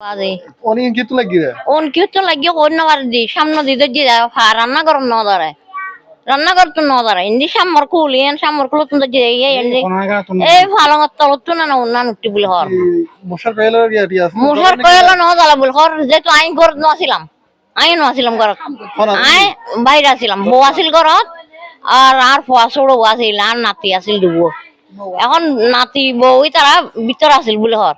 বাজে অনেক কিছু লাগিয়ে অনকিউতো লাগিয়ে কইনা পারে দি সামনে দিতে দি রান্না করম ন ধরে রান্না করতো ন ধরে ইন্দি সামর কুলিয়েন সামর কুলো তুমি যে ইন্দি এই ফালঙ্গ তলতো না না নুটি বলে হর মশার কয়লা ইয়া আছে মুসার কয়লা ন দালা বলে হর যেহেতু আইন ঘর নছিলাম আইন নছিলাম ঘর আই বাইরে আছিলাম বউ আছিল ঘরত আর ফোয়া ছোড়ো আছিল আর নাতি আছিল দুবো এখন নাতি বউ তারা ভিতর আছিল বলে হর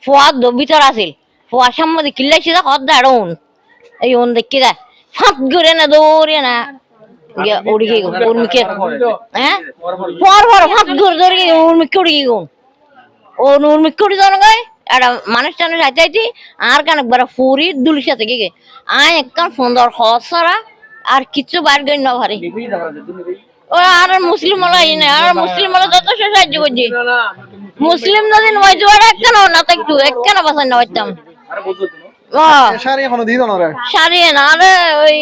ফোয়া ভিতর আছিল ফোয়ার সামনে কিল্লাইছি দা হদ দাঁড়ন এই ওন দেখি দা ফাঁক ঘুরে না দৌড়ে না উড়ি গিয়ে উর্মিকে হ্যাঁ পর পর ফাঁক ঘুরে দৌড়ে উর্মিকে উড়ি গিয়ে ও উর্মিকে উড়ি যাওয়া গায় একটা মানুষ টানুষ আইতে আর কেন একবার ফুরি দুলির সাথে গিয়ে আয় একখান সুন্দর হসরা আর কিছু বার গই না ভারি ও আর মুসলিম হলো আর মুসলিম হলো যত সাহায্য করছি মুসলিম যদি নয় জোয়ার একখান না তো একটু একখান বাসায় না পারতাম সারিয়ে না আরে ওই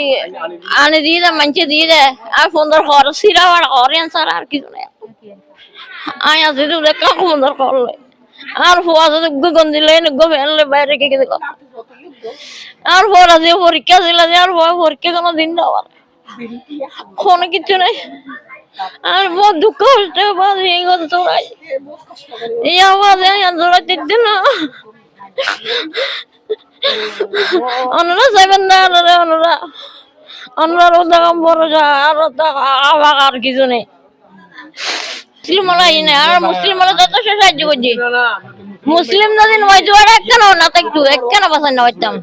আনে দিয়ে দেয় মানছে দিয়ে দেয় আর সুন্দর ঘর সিরা আর হরেন সার আর কিছু নেই আয় আছে তো দেখা সুন্দর করলে আর ফোয়া যদি গন্দিলে গো ফেললে বাইরে কে দেখো আর ফোরা যে পরীক্ষা ছিল যে আর পরীক্ষা কোনো দিন দেওয়ার কোনো কিছু নেই আর বহুত দুঃখ হচ্ছে এই কথা তোরাই এই আওয়াজে তোরা দিতে না অন্যরা যাবেন না অন্যরা ওটা বড় যা আর আবার আর কিছু নেই মুসলিম হলাই না আর মুসলিম হলে যত সাহায্য করছি মুসলিম যদি নয় জোয়ার একখান না তো একটু একখান বাসায় না পারতাম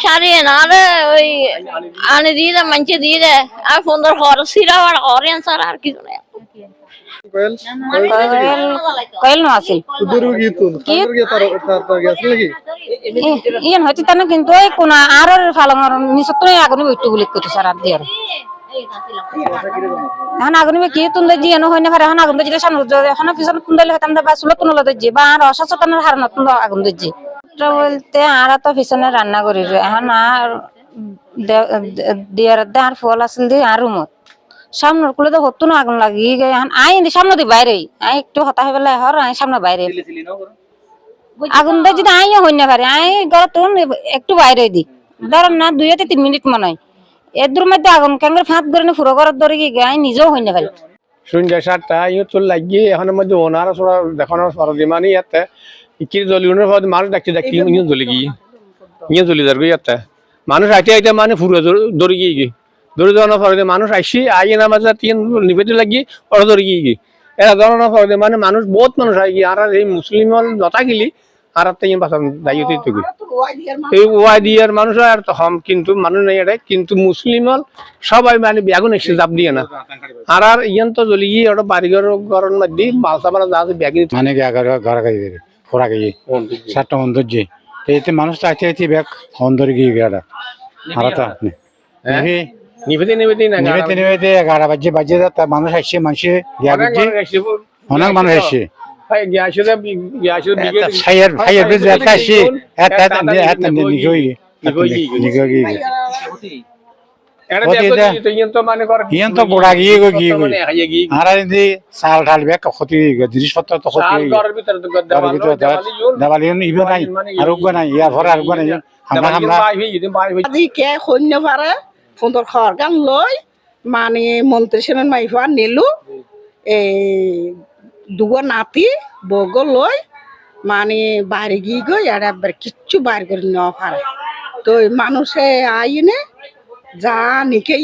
সারিয়ে না আরে ওই আনে দিয়ে দেয় মানছে দিয়ে দেয় আর সুন্দর ঘর সিরা আর হরেন সার আর কিছু নেই কয়েল ন আছিল ইয়েন হয়তো তা না কিন্তু এই কোন আর ফালঙর নিচত আগুন বইটু গুলি করতে সার আর দিয়ে এখন আগুন কি তুন্দে জি এনো হয় না এখন আগুন দিলে সামনে এখন পিছনে তুন্দাইলে হতাম বা চুলো তুনলে দজ্জি বা আর অসচেতনের হারণত তুন্দ আগুন দজ্জি বলতে আর তো পিছনে রান্না করি এখন আর দিয়ার আর ফল আছিল দি আর রুমত সামনের কুলে তো হতো না আগুন লাগি এখন আই সামনে দি বাইরে আই একটু হতা হয়ে পেলে হর আই সামনে বাইরে আগুন যদি আইও হই না পারে আই ঘর একটু বাইরে দি ধরেন না 2-3 মিনিট মনে হয় এর মধ্যে আগুন কেঙ্গের ফাঁক ধরে ফুরো ঘরত ধরে গিয়ে আই নিজেও হই না পারি সন্ধ্যা 7টা ইয়ে চল লাগি এখন মধ্যে ওনারা সরা দেখানোর সরদিমানি ইয়াতে কি জলিউনের পর মানুষ ডাকতে ডাকতে ইয়ে জ্বলে গিয়ে ইয়ে জ্বলে যার ইয়াতে মানুষ আইতে আইতে মানে ফুরো ধরে গিয়ে ধরে যাওয়ার পরে মানুষ আইসি আইয়ে না মাঝে 3 নিবেদন লাগি ওরা ধরে গিয়ে এরা ধরানোর পরে মানে মানুষ বহুত মানুষ আই গিয়ে আর এই মুসলিম নতা গেলি আর তাই বাসা দায়িত্ব তো এই ওয়াইডিয়ার মানুষ আর তখন কিন্তু মানুষ নাই এটা কিন্তু মুসলিম সবাই মানে বেগুন এসে চাপ দিয়ে না আর আর ইয়ান তো জ্বলি গিয়ে ওটা বাড়িঘর ঘরের মধ্যে মালসা মারা যা আছে বেগুন মানে ঘর গাই ফোরা গিয়ে 7টা অন্তর্যে এতে মানুষ তো আইতে আইতে ব্যাগ অন্তরে গিয়ে গেটা আর তা নিবেদিতে 11 বাজে মানুষ আসছে মানুষে অনেক মানুষ আসছে চাল ঢাল ব্যাগ ক্ষতি জিনিসপত্র তো ক্ষতি দেওয়ালি নাই আরোগ্য নাই ইয়ার ঘরে আরোগ্য নাই আমরা সুন্দর খড় গান লই মানে মন্ত্রী সেনের মাইফা নিলু এই দুগো নাতি বগ লই মানে বাইরে গিয়ে গো আর একবার কিচ্ছু বাইর করে নেওয়া পারে তো মানুষে আইনে যা নিকে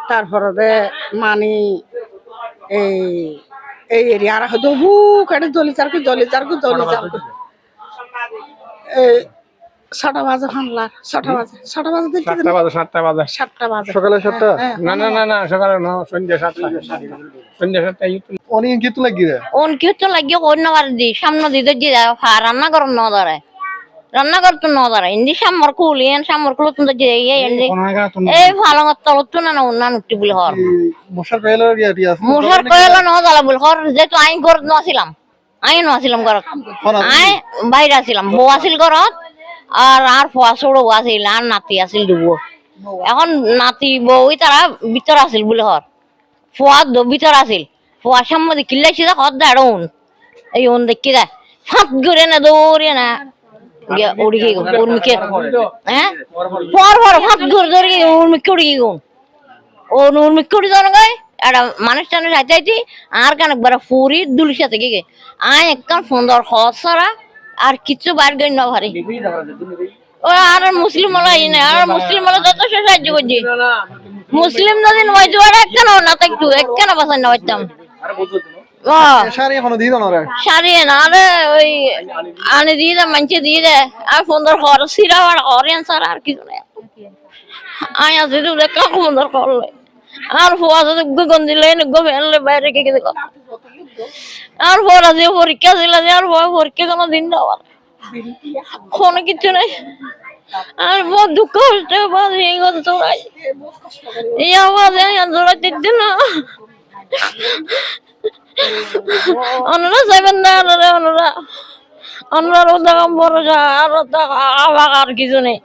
তারপরে মানে এই এই এরিয়ার হয়তো হু কেটে জলি চারকু এই 7টা বাজে হামলা 7টা বাজে দেখতে 7টা বাজে সকালে 7টা না সকালে না সন্ধ্যা 7টা অনেক কিছু লাগিয়ে অনকিউতো লাগিয়ে কইনা পারে দি সামনে দিতে দি রান্না করম ন ধরে রান্না করতো ন ধরে ইন্দি সামর কুলিয়েন সামর কুলো তুমি যে এই ফালঙ্গ তলতো না না নুটি বলে হর মশার কয়লা ইয়া আছে মুসার কয়লা ন দালা বলে হর যেহেতু আইন ঘর নছিলাম ঘরত আই বাইরে আছিলাম বউ আছিল ঘরত আর ফোয়া ছোড়ো আছিল আর নাতি আছিল দুবো এখন নাতি বউ তারা ভিতর আছিল বলে হর ফোয়া ভিতর আছিল ফোয়ার সামনে কিল্লাইছি দা হদ দাঁড়ন এই ওন দেখি দা ফাঁত করে না দৌড়ে না গিয়া উড়ি গিয়ে উর্মিকে হ্যাঁ পর ফাঁত করে দৌড়ে গিয়ে উর্মিকে উড়ি গিয়ে ও উর্মিকে উড়ি যাওয়া গায় একটা মানুষ টানুষ হাইতে হাইতে আর কান একবার ফুরি দুলির সাথে গিয়ে আয় একদম সুন্দর হসরা আর কিছু বার গই না ভারি ও আর মুসলিম মালা না আর মুসলিম মালা যত সাহায্য করছি মুসলিম যদি নয় জোয়ারা কেন না তো একটু কেন বাসায় না হইতাম শাড়ি এখনো দিয়ে দাও না রে সারিয়ে না আরে ওই আনে দিয়ে দেয় মানছে দিয়ে দেয় আর সুন্দর ঘর সিরা আর অরিয়ান সার আর কিছু নেই আয়া যদি দেখা সুন্দর করলে আর ফোয়া যদি গন্ধি লাই গো ফেললে বাইরে কে দেখো আর ফোরা যে পরীক্ষা ছিল যে আর পরীক্ষা কোনো দিন দেওয়ার কোনো কিছু নেই আর বহুত দুঃখ হচ্ছে বাদ এই কথা তোরাই এই আওয়াজে তোরা দিচ্ছে না অন্যরা যাবেন না অন্যরা অন্যরা বড় যা আর কিছু নেই